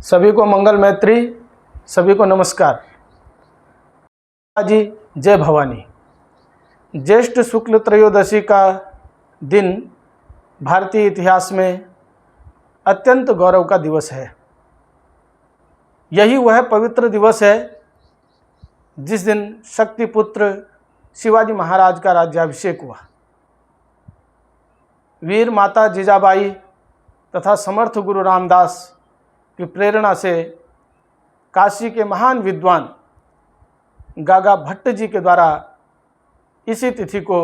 सभी को मंगल मैत्री, सभी को नमस्कार। जी जय भवानी। ज्येष्ठ शुक्ल त्रयोदशी का दिन भारतीय इतिहास में अत्यंत गौरव का दिवस है। यही वह पवित्र दिवस है जिस दिन शक्तिपुत्र शिवाजी महाराज का राज्याभिषेक हुआ। वीर माता जीजाबाई तथा समर्थ गुरु रामदास की प्रेरणा से काशी के महान विद्वान गागा भट्ट जी के द्वारा इसी तिथि को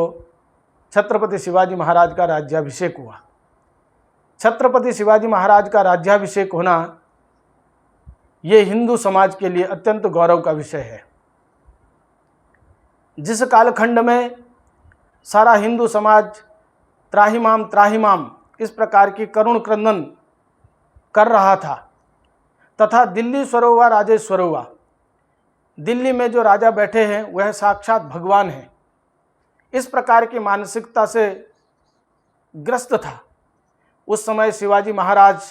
छत्रपति शिवाजी महाराज का राज्याभिषेक हुआ। छत्रपति शिवाजी महाराज का राज्याभिषेक होना ये हिंदू समाज के लिए अत्यंत गौरव का विषय है। जिस कालखंड में सारा हिंदू समाज त्राहिमाम त्राहिमाम इस प्रकार की करुण क्रंदन कर रहा था तथा दिल्ली स्वरोवा राजेश्वरोवा, दिल्ली में जो राजा बैठे हैं वह साक्षात भगवान हैं, इस प्रकार की मानसिकता से ग्रस्त था। उस समय शिवाजी महाराज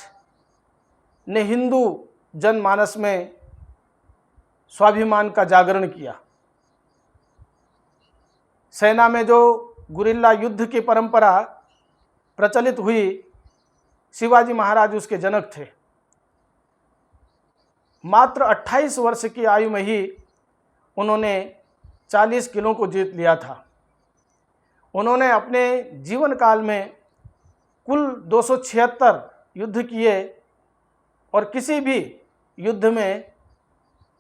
ने हिंदू जनमानस में स्वाभिमान का जागरण किया। सेना में जो गुरिल्ला युद्ध की परंपरा प्रचलित हुई, शिवाजी महाराज उसके जनक थे। मात्र 28 वर्ष की आयु में ही उन्होंने 40 किलों को जीत लिया था। उन्होंने अपने जीवन काल में कुल 276 युद्ध किए और किसी भी युद्ध में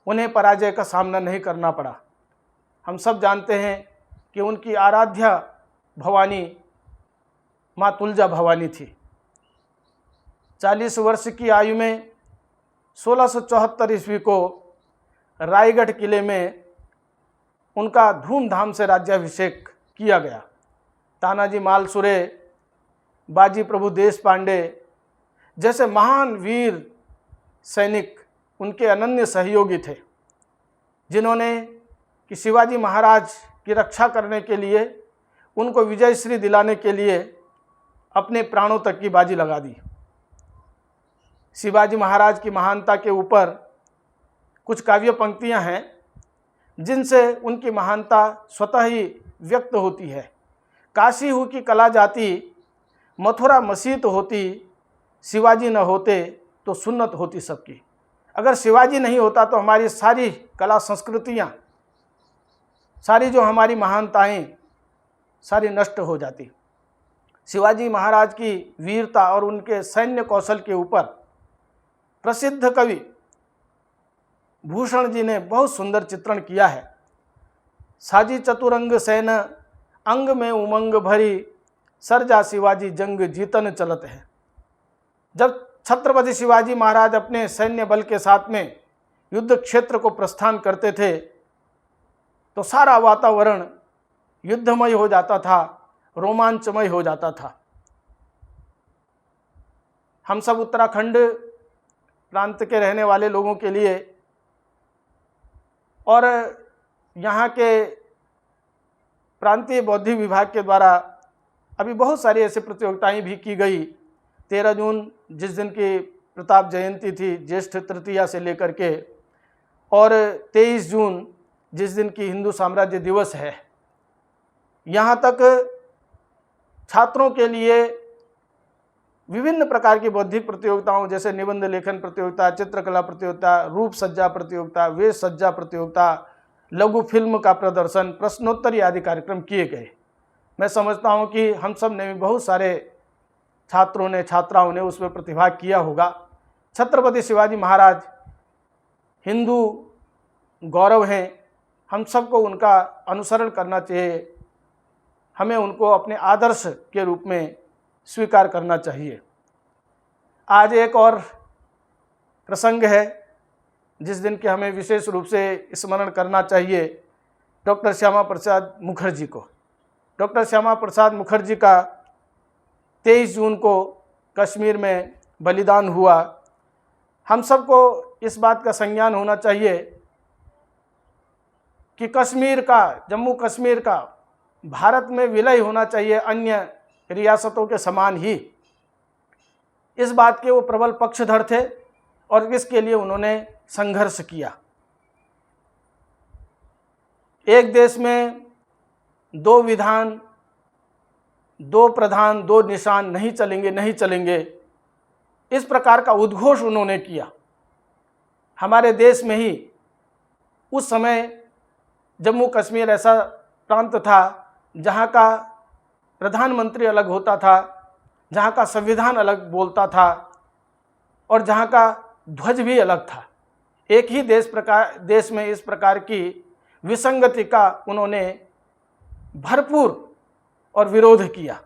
उन्हें पराजय का सामना नहीं करना पड़ा। हम सब जानते हैं कि उनकी आराध्या भवानी माँ तुलजा भवानी थी। 40 वर्ष की आयु में 1674 ईस्वी को रायगढ़ किले में उनका धूमधाम से राज्याभिषेक किया गया। तानाजी मालसुरे, बाजी प्रभु देशपांडे जैसे महान वीर सैनिक उनके अनन्य सहयोगी थे, जिन्होंने कि शिवाजी महाराज की रक्षा करने के लिए, उनको विजयश्री दिलाने के लिए अपने प्राणों तक की बाजी लगा दी। शिवाजी महाराज की महानता के ऊपर कुछ काव्य पंक्तियां हैं जिनसे उनकी महानता स्वतः ही व्यक्त होती है। काशी हूँ की कला जाती, मथुरा मसीत होती, शिवाजी न होते तो सुन्नत होती सबकी। अगर शिवाजी नहीं होता तो हमारी सारी कला संस्कृतियाँ, सारी जो हमारी महानताएं सारी नष्ट हो जाती। शिवाजी महाराज की वीरता और उनके सैन्य कौशल के ऊपर प्रसिद्ध कवि भूषण जी ने बहुत सुंदर चित्रण किया है। साजी चतुरंग सेन अंग में उमंग भरी, सरजा शिवाजी जंग जीतन चलत है। जब छत्रपति शिवाजी महाराज अपने सैन्य बल के साथ में युद्ध क्षेत्र को प्रस्थान करते थे तो सारा वातावरण युद्धमय हो जाता था, रोमांचमय हो जाता था। हम सब उत्तराखंड प्रांत के रहने वाले लोगों के लिए और यहाँ के प्रांतीय बौद्धिक विभाग के द्वारा अभी बहुत सारी ऐसी प्रतियोगिताएं भी की गई। 13 जून जिस दिन की प्रताप जयंती थी, ज्येष्ठ तृतीया से लेकर के, और 23 जून जिस दिन की हिंदू साम्राज्य दिवस है, यहाँ तक छात्रों के लिए विभिन्न प्रकार की बौद्धिक प्रतियोगिताओं जैसे निबंध लेखन प्रतियोगिता, चित्रकला प्रतियोगिता, रूप सज्जा प्रतियोगिता, वेश सज्जा प्रतियोगिता, लघु फिल्म का प्रदर्शन, प्रश्नोत्तरी आदि कार्यक्रम किए गए। मैं समझता हूँ कि हम सब ने भी, बहुत सारे छात्रों ने, छात्राओं ने उसमें प्रतिभाग किया होगा। छत्रपति शिवाजी महाराज हिंदू गौरव हैं, हम सबको उनका अनुसरण करना चाहिए। हमें उनको अपने आदर्श के रूप में स्वीकार करना चाहिए। आज एक और प्रसंग है जिस दिन के हमें विशेष रूप से स्मरण करना चाहिए, डॉक्टर श्यामा प्रसाद मुखर्जी को। डॉक्टर श्यामा प्रसाद मुखर्जी का 23 जून को कश्मीर में बलिदान हुआ। हम सबको इस बात का संज्ञान होना चाहिए कि कश्मीर का, जम्मू कश्मीर का भारत में विलय होना चाहिए अन्य रियासतों के समान ही। इस बात के वो प्रबल पक्षधर थे और इसके लिए उन्होंने संघर्ष किया। एक देश में दो विधान, दो प्रधान, दो निशान, नहीं चलेंगे, नहीं चलेंगे, इस प्रकार का उद्घोष उन्होंने किया। हमारे देश में ही उस समय जम्मू कश्मीर ऐसा प्रांत था जहाँ का प्रधानमंत्री अलग होता था, जहाँ का संविधान अलग बोलता था और जहाँ का ध्वज भी अलग था। एक ही देश में इस प्रकार की विसंगति का उन्होंने भरपूर और विरोध किया।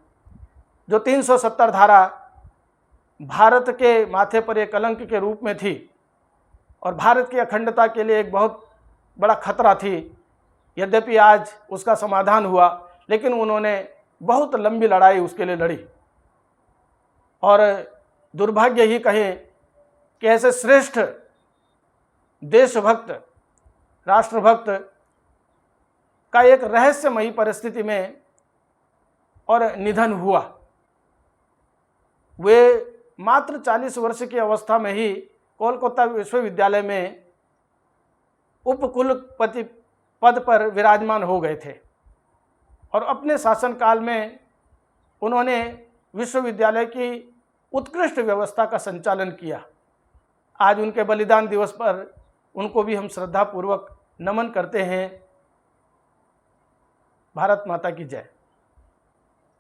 जो 370 धारा भारत के माथे पर एक कलंक के रूप में थी और भारत की अखंडता के लिए एक बहुत बड़ा खतरा थी। यद्यपि आज उसका समाधान हुआ, लेकिन उन्होंने बहुत लंबी लड़ाई उसके लिए लड़ी। और दुर्भाग्य ही कहें कि ऐसे श्रेष्ठ देशभक्त, राष्ट्रभक्त का एक रहस्यमयी परिस्थिति में और निधन हुआ। वे मात्र 40 वर्ष की अवस्था में ही कोलकाता विश्वविद्यालय में उपकुलपति पद पर विराजमान हो गए थे और अपने शासनकाल में उन्होंने विश्वविद्यालय की उत्कृष्ट व्यवस्था का संचालन किया। आज उनके बलिदान दिवस पर उनको भी हम श्रद्धापूर्वक नमन करते हैं। भारत माता की जय।